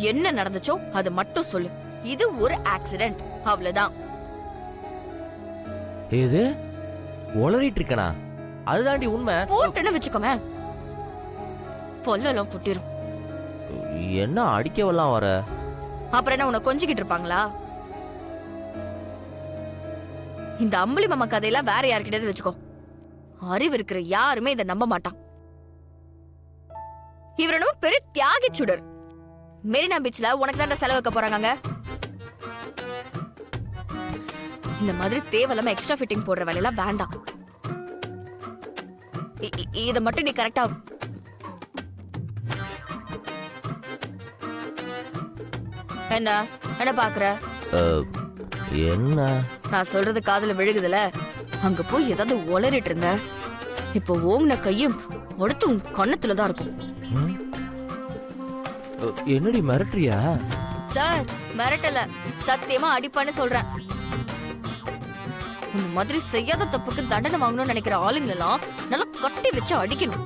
என்ன நடந்துச்சோ அது மட்டும் சொல்லு. இது ஒரு ஆக்சிடென்ட், அவ்வளவுதான். ஏது உளறிட்டு இருக்கனா? அதுதாண்டி உண்மை. போட்டுன்னு வச்சுக்கோமே, பொல்லெல்லாம் புட்டிரும். என்ன அடிக்கவெல்லாம் வர? அப்புறம் என்ன உன்னை கொஞ்சிக்கிட்டு இருப்பாங்களா? இந்த அம்புலி மாமா கதையெல்லாம் வேற யாருக்கிட்டயாவது வச்சுக்கோ. அறிவு இருக்கிற யாருமே இதை நம்ப மாட்டான். இவரனும் பெரிய தியாகி சுடர். மெரினா பீச்ல உனக்கு தான் செலவு வைக்க போறாங்க. இந்த மாதிரி தேவையில்லாம எக்ஸ்ட்ரா ஃபிட்டிங் போடுற வேலையெல்லாம் வேண்டாம். இத மட்டும் நீ கரெக்டா என்ன என்ன பாக்குற? என்ன நான் சொல்றது காதுல விழுகுதுல? அங்க போய் ஏதாவது உளறிட்டு இருந்த, இப்போ ஓங்கின கையும் அடுத்து உன் கண்ணத்துலதான் இருக்கும். என்னடி மிரட்டுறியா? சார் மிரட்டல, சத்தியமா அடிப்பான்னு சொல்றேன். இந்த மாதிரி செய்யாத தப்புக்கு தண்டனை வாங்கணும்னு நினைக்கிற ஆளுங்களெல்லாம் நல்லா கட்டி வச்சு அடிக்கணும்.